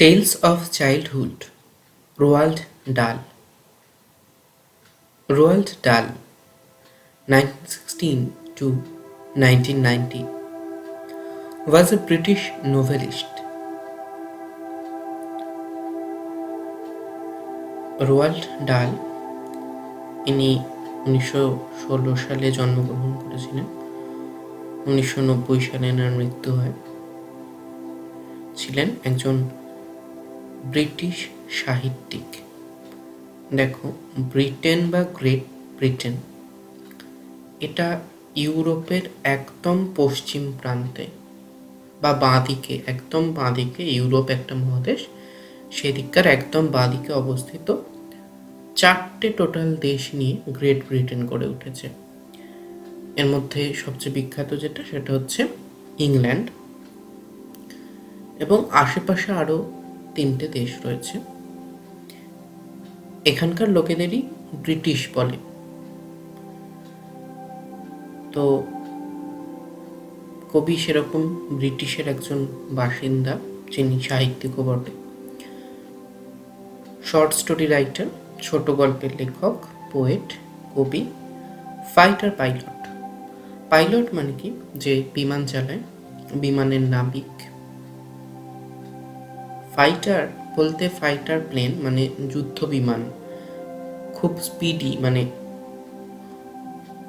Tales of Childhood. Roald Dahl. Roald Dahl, 1916 to 1990, was a British novelist. রোয়াল্ড ডাল ইনি 1916 সালে জন্মগ্রহণ করেছিলেন। 1990 সালে এনার মৃত্যু হয়। ছিলেন একজন ব্রিটিশ সাহিত্যিক। দেখো, ব্রিটেন বা গ্রেট ব্রিটেন এটা ইউরোপের একদম পশ্চিম প্রান্তে বা বাঁদিকে, একদম বাঁদিকে। ইউরোপ একটা মহাদেশ, সেদিককার একদম বাঁদিকে অবস্থিত। 4টে টোটাল দেশ নিয়ে গ্রেট ব্রিটেন গড়ে উঠেছে। এর মধ্যে সবচেয়ে বিখ্যাত যেটা, সেটা হচ্ছে ইংল্যান্ড, এবং আশেপাশে আরও 3টে দেশ রয়েছে। এখানকার লোকেদেরই ব্রিটিশ বলে। তো কবি সেরকম ব্রিটিশের একজন বাসিন্দা, যিনি সাহিত্যিকও বটে, শর্ট স্টোরি রাইটার, ছোট গল্পের লেখক, পোয়েট, কবি, ফাইটার পাইলট। পাইলট মানে কি, যে বিমান চালায়, বিমানের নাবিক। ফাইটার বলতে ফাইটার প্লেন মানে যুদ্ধ বিমান, খুব স্পিডি, মানে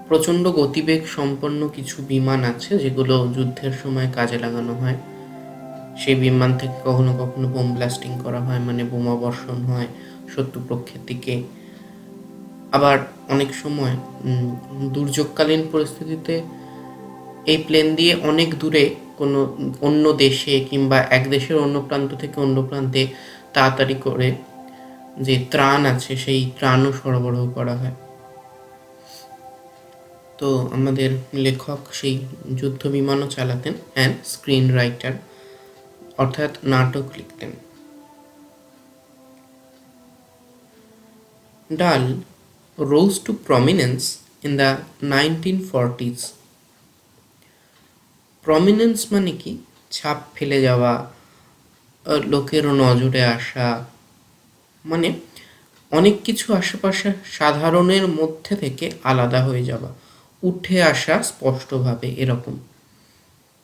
প্রচণ্ড গতিবেগ সম্পন্ন কিছু বিমান আছে যেগুলো যুদ্ধের সময় কাজে লাগানো হয়। সেই বিমান থেকে কখনো কখনো বোম ব্লাস্টিং করা হয়, মানে বোমা বর্ষণ হয় শত্রুপক্ষের দিকে। আবার অনেক সময় দুর্যোগকালীন পরিস্থিতিতে এই প্লেন দিয়ে অনেক দূরে কোনো অন্য দেশে কিংবা এক দেশের অন্য প্রান্ত থেকে অন্য প্রান্তে তাড়াতাড়ি করে যে ত্রাণ আছে সেই ত্রাণও সরবরাহ করা হয়। তো আমাদের লেখক সেই যুদ্ধ বিমানও চালাতেন অ্যান্ড স্ক্রিন রাইটার, অর্থাৎ নাটক লিখতেন। ডাল rose to prominence in the 1940s. Prominence মানে কি, ছাপ ফেলে যাওয়া, লোকের নজরে আসা, মানে অনেক কিছু আশেপাশে সাধারণের মধ্যে থেকে আলাদা হয়ে যাওয়া, উঠে আসা স্পষ্টভাবে, এরকম।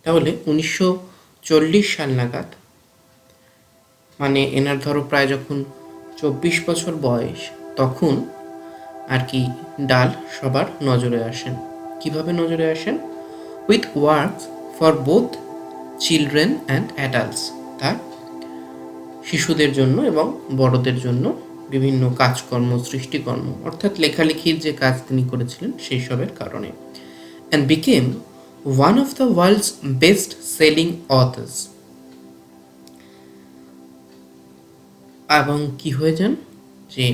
তাহলে 1940 সাল নাগাদ, মানে এনার ধরো প্রায় যখন 24 বছর বয়স, তখন আর কি ডাল সবার নজরে আসেন। কিভাবে নজরে আসেন? With works for both children and adults. তার শিশুদের জন্য এবং বড়দের জন্য বিভিন্ন কাজকর্ম, সৃষ্টিকর্ম, অর্থাৎ লেখালেখির যে কাজ তিনি করেছিলেন সেই সবের কারণে। And became one of the world's best selling authors. এবং কি হয়ে যান, যে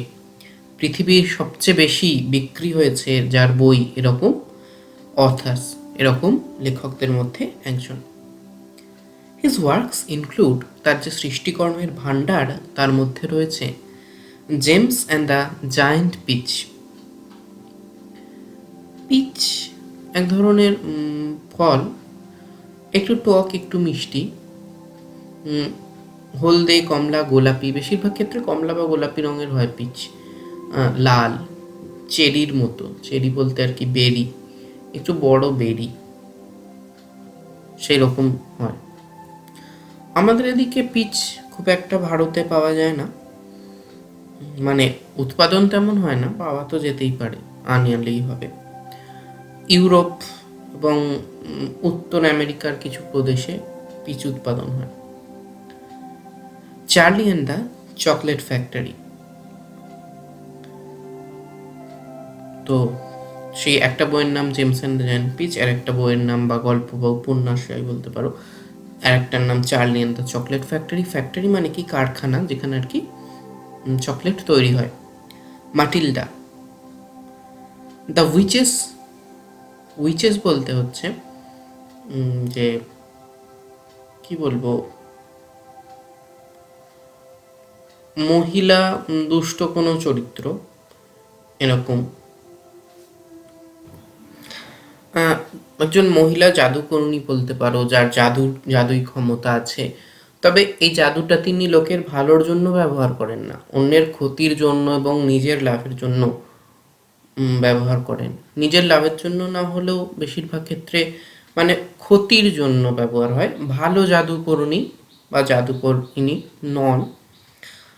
পৃথিবীর সবচেয়ে বেশি বিক্রি হয়েছে যার বই, এরকম অথার্স, এরকম লেখকদের মধ্যে একজন। হিজ ওয়ার্কস ইনক্লুড, তার যে সৃষ্টিকর্মের ভাণ্ডার, তার মধ্যে রয়েছে James and the giant peach. Peach এক ধরনের ফল, একটু টক, একটু মিষ্টি, হলদে, কমলা, গোলাপি, বেশিরভাগ ক্ষেত্রে কমলা বা গোলাপি রঙের হয় পিচ। লাল, চেরির মতো, চেরি বলতে আর কি বেরি, একটু বড় বেরি, সেই রকম হয়। আমাদের এদিকে পিচ খুব একটা ভারতে পাওয়া যায় না, মানে উৎপাদন তেমন হয় না, পাওয়া তো যেতেই পারে, আনলেই হবে। ইউরোপ এবং উত্তর আমেরিকার কিছু প্রদেশে পিচ উৎপাদন হয়। Charlie and the chocolate factory. তো সেই একটা বইয়ের নাম James and the giant peach, আর একটা বইয়ের নাম বা গল্প বা উপন্যাস বলতে পারো, আর একটার নাম Charlie and the chocolate factory. Factory মানে কি, কারখানা, যেখানে আর কি চকলেট তৈরি হয়। মাটিল্ডা। The witches. উইচেস বলতে হচ্ছে যে কি বলবো, মহিলা দুষ্ট কোনো চরিত্র, এরকম। একজন মহিলা জাদুকরণী বলতে পারো, যার জাদুই ক্ষমতা আছে, তবে এই জাদুটা তিনি লোকের ভালোর জন্য ব্যবহার করেন না, অন্যের ক্ষতির জন্য এবং নিজের লাভের জন্য ব্যবহার করেন। নিজের লাভের জন্য না হলেও বেশিরভাগ ক্ষেত্রে মানে ক্ষতির জন্য ব্যবহার হয়। ভালো জাদুকরণী বা জাদুকরিনী নন।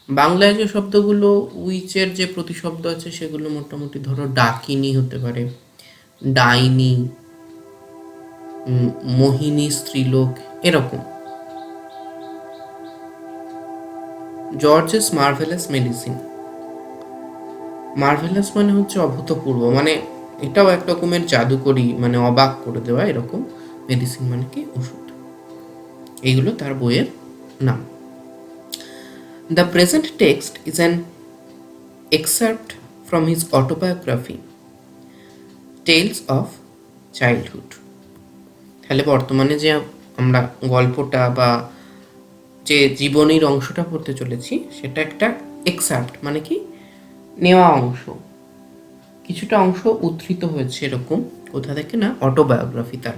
বাংলায় যে শব্দগুলো উইচের যে প্রতিশব্দ আছে সেগুলো মোটামুটি ধরো ডাকিনী হতে পারে, ডাইনি, মোহিনী, স্ত্রীলোক, এরকম। George's marvellous medicine. মার্ভেলাস মানে হচ্ছে অভূতপূর্ব, মানে এটাও এক রকমের জাদুকরি, মানে অবাক করে দেওয়া এরকম। মেডিসিন মানে কি ওষুধ। এইগুলো তার বইয়ের নাম। The present text is an excerpt from his autobiography tells of childhood. তাহলে বর্তমানে যে আমরা গল্পটা বা যে জীবনীর অংশটা পড়তে চলেছি সেটা একটা এক্সার্প্ট, মানে কি নেওয়া অংশ, কিছুটা অংশ উদ্ধৃত হয়েছে এরকম। কোথা থেকে না, অটোবায়োগ্রাফি। তার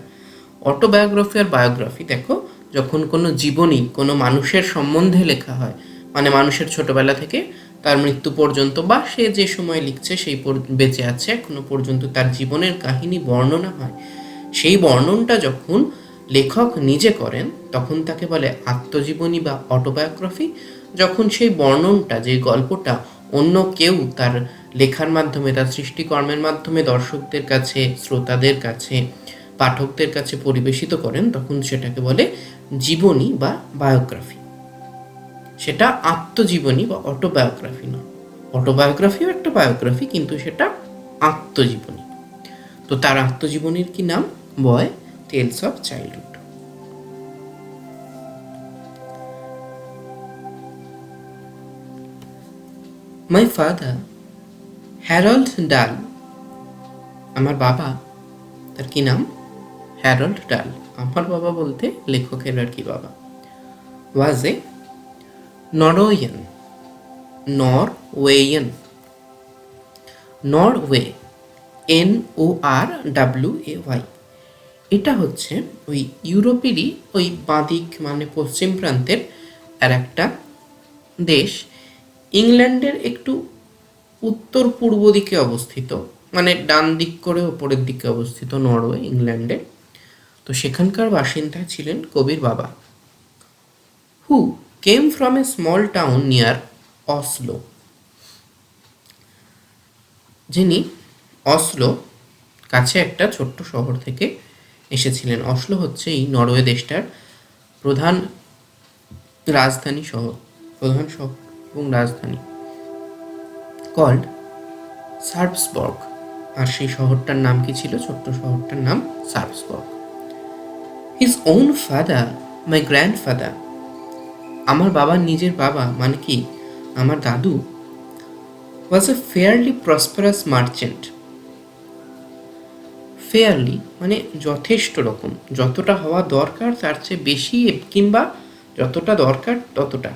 অটোবায়োগ্রাফি আর বায়োগ্রাফি দেখো, যখন কোনো জীবনী কোনো মানুষের সম্বন্ধে লেখা হয়, মানে মানুষের ছোটবেলা থেকে তার মৃত্যু পর্যন্ত বা সে যে সময় লিখছে সেই বেঁচে আছে এখনো পর্যন্ত তার জীবনের কাহিনী বর্ণনা হয়, সেই বর্ণনটা যখন লেখক নিজে করেন তখন তাকে বলে আত্মজীবনী বা অটোবায়োগ্রাফি। যখন সেই বর্ণনটা, যে গল্পটা অন্য কেউ তার লেখার মাধ্যমে, তার সৃষ্টিকর্মের মাধ্যমে দর্শকদের কাছে, শ্রোতাদের কাছে, পাঠকদের কাছে পরিবেশিত করেন, তখন সেটাকে বলে জীবনী বা বায়োগ্রাফি। সেটা আত্মজীবনী বা অটোবায়োগ্রাফি না। অটোবায়োগ্রাফিও একটা বায়োগ্রাফি, কিন্তু সেটা আত্মজীবনী। তো তার আত্মজীবনীর কি নাম? Boy tales of childhood. My father Harald Dahl. আমার বাবা, তার কি নাম? Harold Dahl. আমার বাবা বলতে লেখকের আর কি বাবা। ওয়াজ এ নরওয়েয়ান। নরওয়েয়ান, নরওয়ে, NORWAY। এটা হচ্ছে ওই ইউরোপেরই ওই বাঁদিক, মানে পশ্চিম প্রান্তের আর একটা দেশ। ইংল্যান্ডের একটু উত্তর পূর্ব দিকে অবস্থিত, মানে ডান দিক করে ওপরের দিকে অবস্থিত নরওয়ে, ইংল্যান্ডে। তো সেখানকার বাসিন্দা ছিলেন কবির বাবা, who came from a small town near Oslo. যিনি অসলো কাছে একটা ছোট্ট শহর থেকে এসেছিলেন। অসলো হচ্ছে এই নরওয়ে দেশটার প্রধান রাজধানী শহর, প্রধান শহর এবং রাজধানী, কল্ড সার্পসবর্গ। আর সেই শহরটার নাম কি ছিল? ছোট্ট শহরটার নাম Sarpsborg. His own father, my grandfather. আমার বাবার নিজের বাবা, মানে কি আমার দাদু, was a fairly prosperous merchant. Fairly মানে যথেষ্ট রকম, যতটা হওয়া দরকার তার চেয়ে বেশি, কিংবা যতটা দরকার ততটা,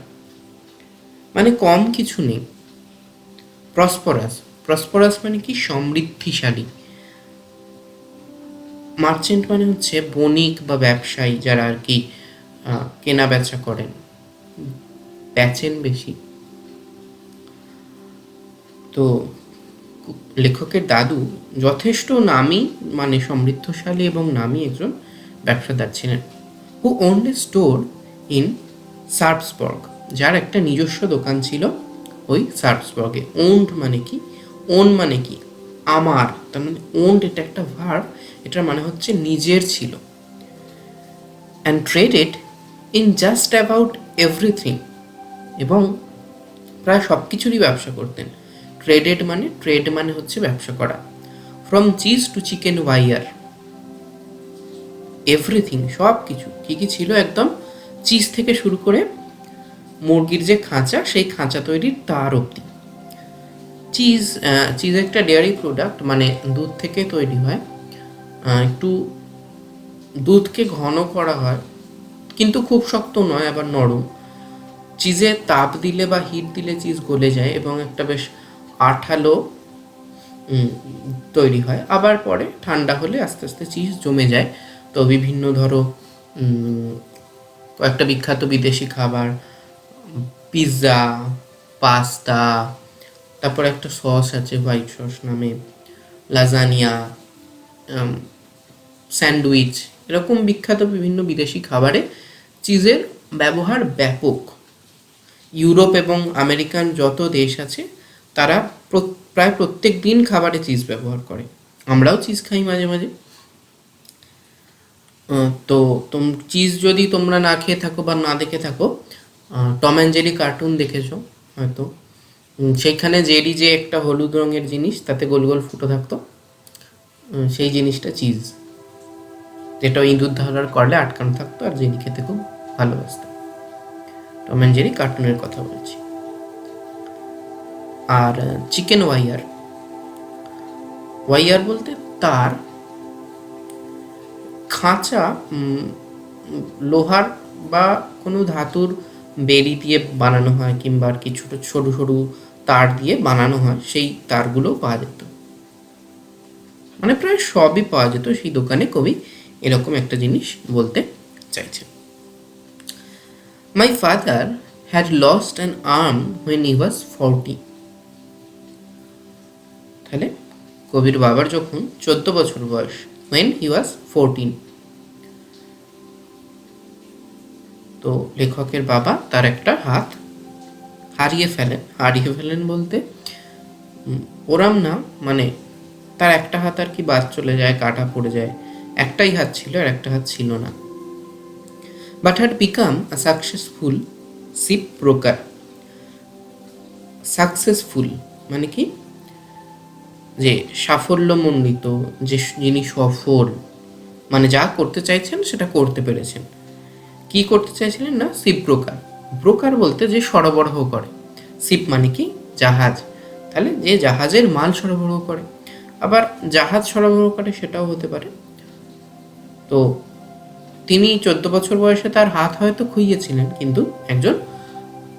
মানে কম কিছু নেই। প্রসপারাস, প্রসপারাস মানে কি সমৃদ্ধিশালী। মার্চেন্ট মানে হচ্ছে বণিক বা ব্যবসায়ী, যারা আর কি কেনা বেচা করেন, বেচেন বেশি। তো লেখকের দাদু যথেষ্ট নামী, মানে সমৃদ্ধশালী এবং নামী একজন ব্যবসাদার ছিলেন। হু ওন্ড এ স্টোর ইন সার্পসবর্গ, যার একটা নিজস্ব দোকান ছিল ওই সার্পসবর্গে। ওন্ড মানে কি? ওন মানে কি আমার, তার মানে ওন্ড এটা একটা ভার্ব, এটার মানে হচ্ছে নিজের ছিল। And traded in just about everything, এবং প্রায় সব কিছুরই ব্যবসা করতেন। ট্রেড মানে হচ্ছে ব্যবসা করা। From cheese to chicken wire, everything, সব কিছু। কী কী ছিল? একদম চিজ থেকে শুরু করে মুরগির যে খাঁচা, সেই খাঁচা তৈরির তার অবধি। চিজ একটা ডেয়ারি প্রোডাক্ট, মানে দুধ থেকে তৈরি হয়। একটু দুধকে ঘন করা হয়, কিন্তু খুব শক্ত নয়, আবার নরম। চিজে তাপ দিলে বা হিট দিলে চিজ গলে যায় এবং একটা বেশ আঠালো তৈরি হয়। আবার পরে ঠান্ডা হলে আস্তে আস্তে চিজ জমে যায়। তো বিভিন্ন ধরো কয়েকটা বিখ্যাত বিদেশি খাবার, পিৎজা, পাস্তা, তারপর একটা সস আছে হোয়াইট সস নামে, লাজানিয়া, স্যান্ডউইচ, এরকম বিখ্যাত বিভিন্ন বিদেশি খাবারে চিজের ব্যবহার ব্যাপক। ইউরোপ এবং আমেরিকান যত দেশ আছে তারা প্রায় প্রত্যেক দিন খাবারে চিজ ব্যবহার করে। আমরাও চিজ খাই মাঝে মাঝে। তো চিজ যদি তোমরা না খেয়ে থাকো বা না দেখে থাকো, টম অ্যান্ড জেরি কার্টুন দেখেছো হয়তো। সেইখানে জেরি যে একটা হলুদ রঙের জিনিস, তাতে গোল গোল ফুটো থাকতো, সেই জিনিসটা চিজ, যেটা ইঁদুর ধরার করলে আটকানো থাকতো, আর জেরি খেতে খুব ভালোবাসতো। টম অ্যান্ড জেরি কার্টুনের কথা বলছি। আর চিকেন ওয়াইয়ার, ওয়াইয়ার বলতে তার খাঁচা লোহার বা কোনো ধাতুর বেড়ি দিয়ে বানানো হয়, কিংবা আর কি ছোটো সরু সরু তার দিয়ে বানানো হয়, সেই তারগুলো পাওয়া যেত। মানে প্রায় সবই পাওয়া যেত সেই দোকানে। কবি এরকম একটা জিনিস বলতে চাইছে। My father had lost an arm when he was 40। তাহলে কবির বাবার যখন 14 বছর বয়স, when he was 14, তো লেখকের বাবা তার একটা হাত হারিয়ে ফেলেন বলতে ওরাম না, মানে তার একটা হাত আর কি বাদ চলে যায়, কাটা পড়ে যায়। একটাই হাত ছিল আর একটা হাত ছিল না। But had become a successful ship broker. Successful মানে কি, যে সাফল্যমণ্ডিত, যে যিনি সফল, মানে যা করতে চাইছেন সেটা করতে পেরেছেন। কি করতে চাইছিলেন না, শিপ ব্রোকার। ব্রোকার বলতে যে সরবরাহ করে, শিপ মানে কি জাহাজ, তাহলে যে জাহাজের মাল সরবরাহ করে, আবার জাহাজ সরবরাহ করে সেটাও হতে পারে। তো তিনি 14 বছর বয়সে তার হাত হয়তো খুইয়েছিলেন, কিন্তু একজন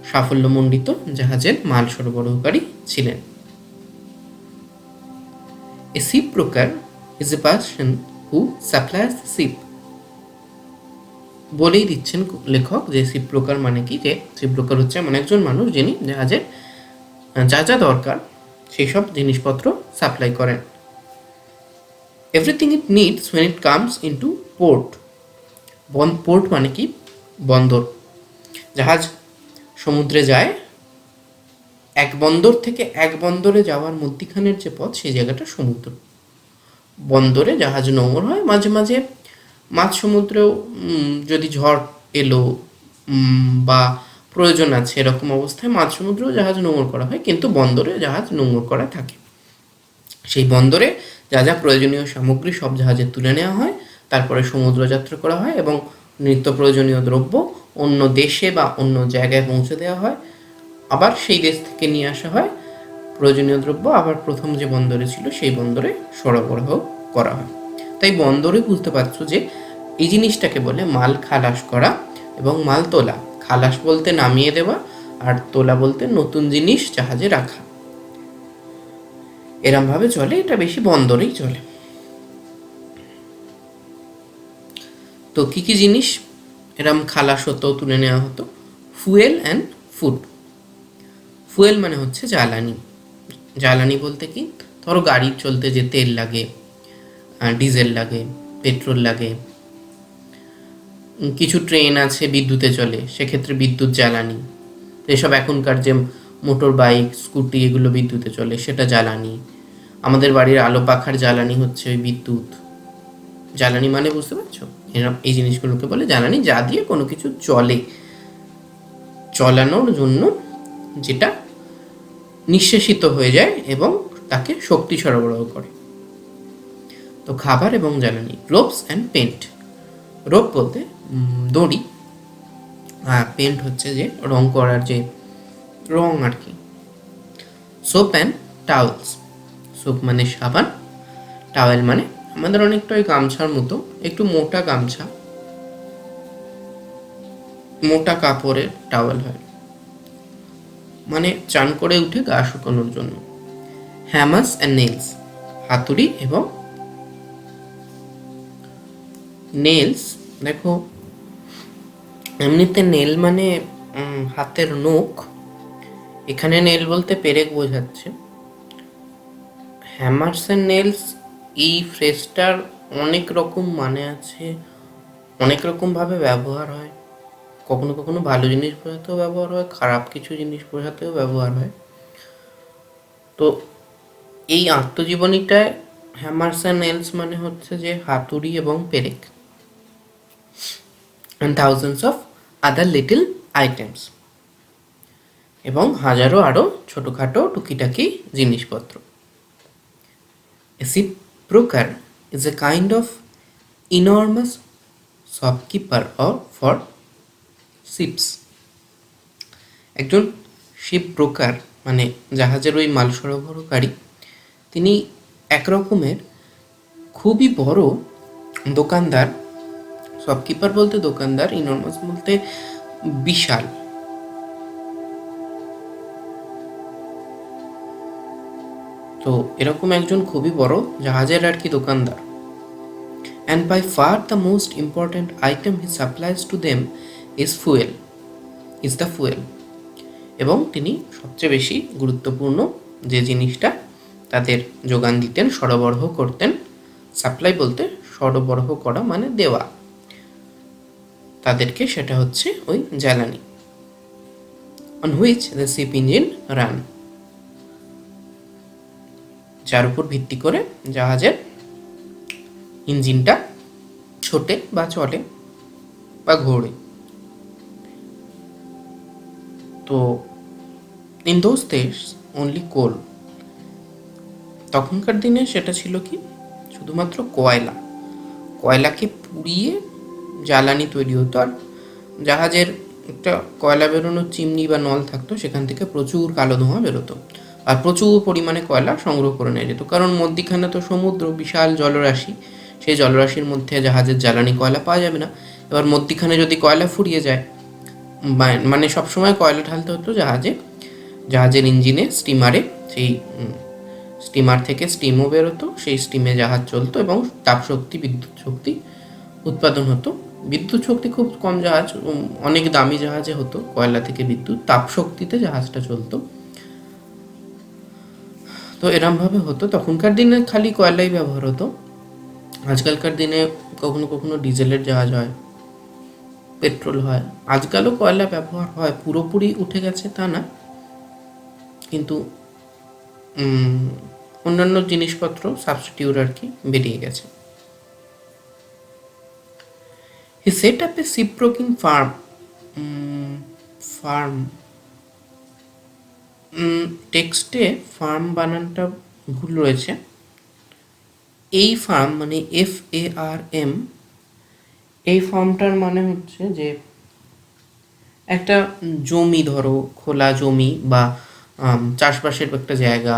সাফল্যমণ্ডিত জাহাজের মাল সরবরাহকারী ছিলেন। A ship broker is a person who supplies the ship. বলেই দিচ্ছেন লেখক যে শিপ ব্রোকার মানে কি, যে শিপ ব্রোকার হচ্ছে এমন একজন মানুষ যিনি জাহাজের যা যা দরকার সেই সব জিনিসপত্র সাপ্লাই করেন। Everything it needs when it comes into port. Port মানে কি, বন্দর। জাহাজ সমুদ্রে যায়, এক বন্দর থেকে এক বন্দরে যাওয়ার মধ্যিখানের যে পথ, সেই জায়গাটা সমুদ্র। বন্দরে জাহাজ নোঙর হয়, মাঝে মাঝে মাঝ সমুদ্রেও যদি ঝড় এলো বা প্রয়োজন আছে এরকম অবস্থায় মাঝ সমুদ্রেও জাহাজ নোঙর করা হয়, কিন্তু বন্দরে জাহাজ নোঙর করা থাকে। সেই বন্দরে যা যা প্রয়োজনীয় সামগ্রী সব জাহাজে তুলে নেওয়া হয়, তারপরে সমুদ্র যাত্রা করা হয় এবং নিত্য প্রয়োজনীয় দ্রব্য অন্য দেশে বা অন্য জায়গায় পৌঁছে দেওয়া হয়। আবার সেই দেশ থেকে নিয়ে আসা হয় প্রয়োজনীয় দ্রব্য, আবার প্রথম যে বন্দরে ছিল সেই বন্দরে সরবরাহ করা হয়। তাই বন্দরে বুঝতে পারছো যে এই জিনিসটাকে বলে মাল খালাস করা এবং মাল তোলা। খালাস বলতে নামিয়ে দেওয়া, আর তোলা বলতে নতুন জিনিস জাহাজে রাখা। এরমভাবে চলে, এটা বেশি বন্দরেই চলে। তো কি কি জিনিস এরম খালাস হতো, তুলে নেওয়া হতো? Fuel and food. ফুয়েল মানে হচ্ছে জ্বালানি। জ্বালানি বলতে কি, ধরো গাড়ি চলতে যে তেল লাগে, ডিজেল লাগে, পেট্রোল লাগে। কিছু ট্রেন আছে বিদ্যুতে চলে, সেক্ষেত্রে বিদ্যুৎ জ্বালানি। এসব এখনকার যে মোটর বাইক, স্কুটি, এগুলো বিদ্যুতে চলে, সেটা জ্বালানি। আমাদের বাড়ির আলো পাখার জ্বালানি হচ্ছে ওই বিদ্যুৎ। জ্বালানি মানে বুঝতে পারছো, এরকম এই জিনিসগুলোকে বলে জ্বালানি, যা দিয়ে কোনো কিছু চলে, চলানোর জন্য যেটা নিঃশেষিত হয়ে যায় এবং তাকে শক্তি সরবরাহ করে। তো খাবার এবং জ্বালানি। Ropes and paint. রোপ বলতে দড়ি, আর পেন্ট হচ্ছে যে রং করার যে রং আর কি। Soap and towels. সোপ মানে সাবান, টাওয়েল মানে আমাদের অনেকটা ওই গামছার মতো, একটু মোটা গামছা, মোটা কাপড়ের টাওয়েল হয়, মানে চান করে উঠে গা শুকানোর জন্য। Hammers and nails. হাতুড়ি এবং নেলস। দেখো এমনিতে নেল মানে হাতের নখ, এখানে নেল বলতে পেরেক বোঝাচ্ছে। হ্যামার্স অ্যান্ড নেলস এই ফ্রেজটার অনেক রকম মানে আছে, অনেক রকমভাবে ব্যবহার হয়। কখনো কখনো ভালো জিনিস বোঝাতেও ব্যবহার হয়, খারাপ কিছু জিনিস বোঝাতেও ব্যবহার হয়। তো এই আত্মজীবনীটায় হ্যামার্স অ্যান্ড নেলস মানে হচ্ছে যে হাতুড়ি এবং পেরেক, and thousands of other little items, এবং হাজারো আরও ছোটোখাটো টুকিটাকি জিনিসপত্র। A ship broker is a kind of enormous shopkeeper or for ships. একজন শিপ ব্রোকার মানে জাহাজের ওই মাল সরবরাহকারী, তিনি একরকমের খুবই বড় দোকানদার। শপকিপার বলতে দোকানদার, ইনর্মাস বলতে বিশাল। তো এরকম একজন খুবই বড় জাহাজের আর কি দোকানদার। And by far the most important item he supplies to them is the fuel. এবং তিনি সবচেয়ে বেশি গুরুত্বপূর্ণ যে জিনিসটা তাদের যোগান দিতেন, সরবরাহ করতেন, সাপ্লাই বলতে সরবরাহ করা মানে দেওয়া তাদেরকে, সেটা হচ্ছে ওই জ্বালানি। On which the ship engine run, যার উপর ভিত্তি করে জাহাজের ইঞ্জিনটা ছোটে বা চলে বা ঘোরে। তো ইন দোজ ডেজ অনলি কোল, তখনকার দিনে সেটা ছিল কি শুধুমাত্র কয়লাকে পুড়িয়ে জ্বালানি তৈরি হতো। আর জাহাজের একটা কয়লা বেরোনোর চিমনি বা নল থাকতো, সেখান থেকে প্রচুর কালো ধোঁয়া বেরোতো আর প্রচুর পরিমাণে কয়লা সংগ্রহ করে নেওয়া যেত। কারণ মধ্যিখানে তো সমুদ্র, বিশাল জলরাশি, সেই জলরাশির মধ্যে জাহাজের জ্বালানি কয়লা পাওয়া যাবে না। এবার মধ্যিখানে যদি কয়লা ফুরিয়ে যায়, মানে সবসময় কয়লা ঢালতে হতো জাহাজের ইঞ্জিনে, স্টিমারে। সেই স্টিমার থেকে স্টিমও বেরোতো, সেই স্টিমে জাহাজ চলতো এবং তাপশক্তি, বিদ্যুৎ শক্তি উৎপাদন হতো। বিদ্যুৎ শক্তি খুব কম জাহাজ, অনেক দামি জাহাজে হতো কয়লা থেকে বিদ্যুৎ, তাপশক্তিতে জাহাজটা চলতো। তো এরমভাবে হতো। তখনকার দিনে খালি কয়লাই ব্যবহার হতো। আজকালকার দিনে কখনো কখনো ডিজেলের জাহাজ হয়, পেট্রোল হয়, আজকালও কয়লা ব্যবহার হয়, পুরোপুরি উঠে গেছে তা না, কিন্তু অন্যান্য জিনিসপত্র সাবস্টিটিউট আর কি বেরিয়ে গেছে। He set up a ship broking firm. টেক্সটে ফার্ম বানানটা ভুল রয়েছে। এই ফার্ম মানে FARM, এই ফার্মটার মানে হচ্ছে যে একটা জমি, ধরো খোলা জমি বা চাষবাসের একটা জায়গা,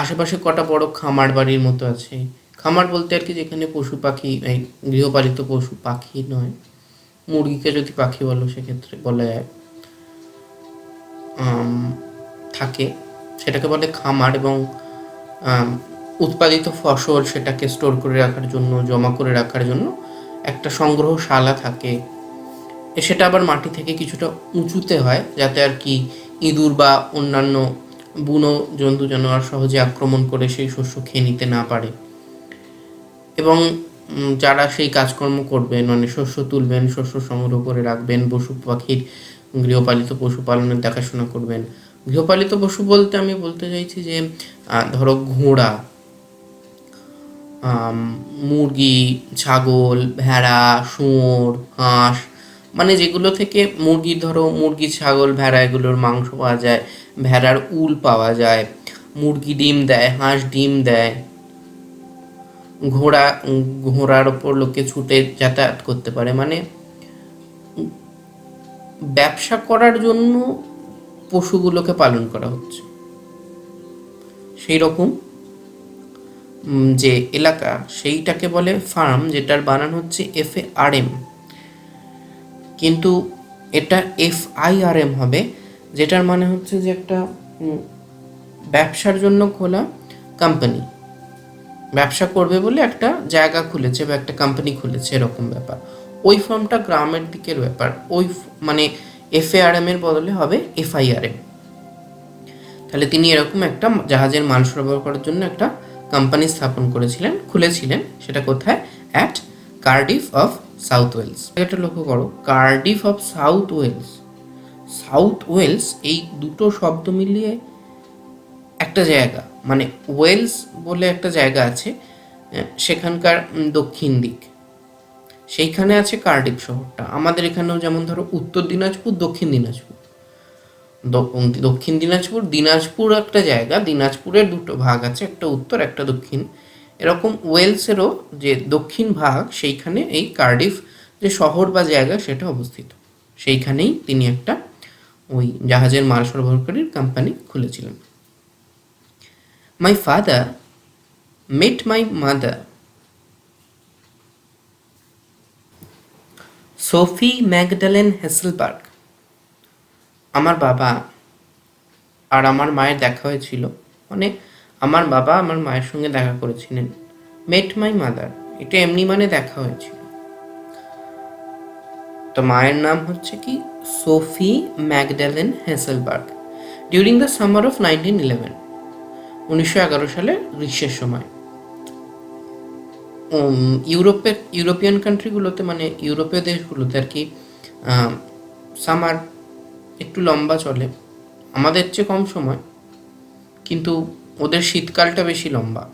আশেপাশে কটা বড় খামার বাড়ির মতো আছে। খামার বলতে আর কি যেখানে পশু পাখি, এই গৃহপালিত পশু পাখি নয়, মুরগিকে যদি পাখি বলো সেক্ষেত্রে বলা যায়, থাকে, সেটাকে বলে খামার। এবং উৎপাদিত ফসল সেটাকে স্টোর করে রাখার জন্য, জমা করে রাখার জন্য একটা সংগ্রহশালা থাকে। সেটা আবার মাটি থেকে কিছুটা উঁচুতে হয়, যাতে আর কি ইঁদুর বা অন্যান্য বুনো জন্তু জানোয়ার সহজে আক্রমণ করে সেই শস্য খেয়ে নিতে না পারে। এবং যারা সেই কাজকর্ম করবেন, মানে শস্য তুলবেন, শস্য সংগ্রহ করে রাখবেন, পশু পাখির, গৃহপালিত পশুপালনের দেখাশোনা করবেন। গৃহপালিত পশু বলতে আমি বলতে চাইছি যে ধরো ঘোড়া, মুরগি, ছাগল, ভেড়া, শুয়োর, হাঁস, মানে যেগুলো থেকে মুরগি, ছাগল, ভেড়া এগুলোর মাংস পাওয়া যায়, ভেড়ার উল পাওয়া যায়, মুরগি ডিম দেয়, হাঁস ডিম দেয়, ঘোড়ার ওপর লোকে ছুটে যাতায়াত করতে পারে। মানে ব্যবসা করার জন্য পশুগুলোকে পালন করা হচ্ছে। সেই রকম যে এলাকা, সেইটাকে বলে ফার্ম, যেটার বানান হচ্ছে FARM, কিন্তু এটা FIRM হবে, যেটার মানে হচ্ছে যে একটা ব্যবসার জন্য খোলা কোম্পানি, ব্যবসা করবে বলে একটা জায়গা খুলেছে বা একটা কোম্পানি খুলেছে, এরকম ব্যাপার। ওই ফর্মটা গ্রামের দিকের ব্যাপার, ওই মানে FARM এর বদলে হবে FIRM। তাহলে তিনি এরকম একটা জাহাজের মাল সরবরাহ করার জন্য একটা কোম্পানি স্থাপন খুলেছিলেন। সেটা কোথায়? At Cardiff of South Wales. এটা লক্ষ্য করো, Cardiff of South Wales. South Wales এই দুটো শব্দ মিলিয়ে একটা জায়গা, মানে ওয়েলস বলে একটা জায়গা আছে সেখানকার দক্ষিণ দিক, সেইখানে আছে কার্ডিফ শহরটা। আমাদের এখানেও যেমন ধরো উত্তর দিনাজপুর, দক্ষিণ দিনাজপুর। দক্ষিণ দিনাজপুর, দিনাজপুর একটা জায়গা, দিনাজপুরের দুটো ভাগ আছে, একটা উত্তর একটা দক্ষিণ। এরকম ওয়েলসেরও যে দক্ষিণ ভাগ, সেইখানে এই কার্ডিফ যে শহর বা জায়গা সেটা অবস্থিত। সেইখানেই তিনি একটা ওই জাহাজের মাল সরবরাহকারীর কোম্পানি খুলেছিলেন। My father met my mother Sofie Magdalene Hesselberg. আমার বাবা আর আমার মায়ের দেখা হয়েছিল, মানে আমার বাবা আমার মায়ের সঙ্গে দেখা করেছিলেন। মেট মাই মাদার, এটা এমনি মানে দেখা হয়েছিল। তো মায়ের নাম হচ্ছে কি? Sophie Magdalene হেসেলবার্গ। During the summer of 1911, 1911 সালে গ্রীষ্মের সময়। ইউরোপিয়ান কান্ট্রিগুলোতে, মানে ইউরোপীয় দেশগুলোতে আর কি সামার একটু লম্বা চলে, আমাদের চেয়ে কম সময়, কিন্তু ওদের শীতকালটা বেশি লম্বা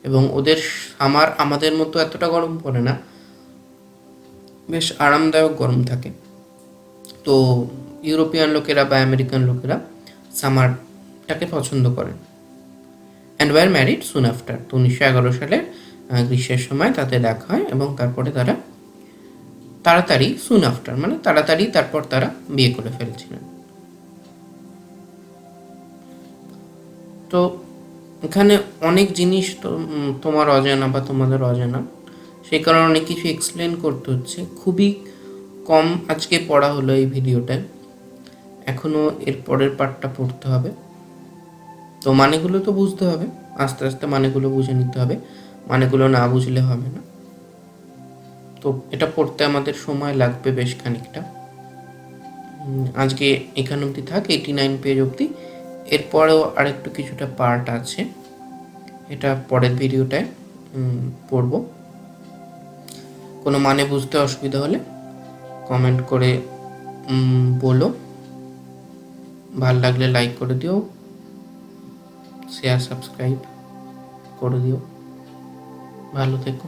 এবং ওদের সামার আমাদের মতো এতটা গরম পড়ে না, বেশ আরামদায়ক গরম থাকে। তো ইউরোপিয়ান লোকেরা বা আমেরিকান লোকেরা সামারটাকে পছন্দ করেন। And were married soon after. তো 1911 সালের গ্রীষ্মের সময় তাদের দেখা হয় এবং তারপরে তারা তাড়াতাড়ি, সুন আফটার মানে তাড়াতাড়ি, তারপর তারা বিয়ে করে ফেলেছিলেন। তো এখানে অনেক জিনিস তো তোমার অজানা বা তোমাদের অজানা, সেই কারণে অনেক কিছু এক্সপ্লেন করতে হচ্ছে। খুবই কম আজকে পড়া হলো এই ভিডিওটায়, এখনও এর পরের পার্টটা পড়তে হবে। তো মানেগুলো তো বুঝতে হবে, আস্তে আস্তে মানেগুলো বুঝে নিতে হবে, মানেগুলো না বুঝলে হবে না। তো এটা পড়তে আমাদের সময় লাগবে বেশ খানিকটা। আজকে এখান অবধি থাক, 89 পেজ অবধি। এরপরেও আরেকটু কিছুটা পার্ট আছে, এটা পরের ভিডিওটায় পড়ব। কোনো মানে বুঝতে অসুবিধা হলে কমেন্ট করে বলো। ভালো লাগলে লাইক করে দিও, শেয়ার সাবস্ক্রাইব করে দিও। ভালো থেকো।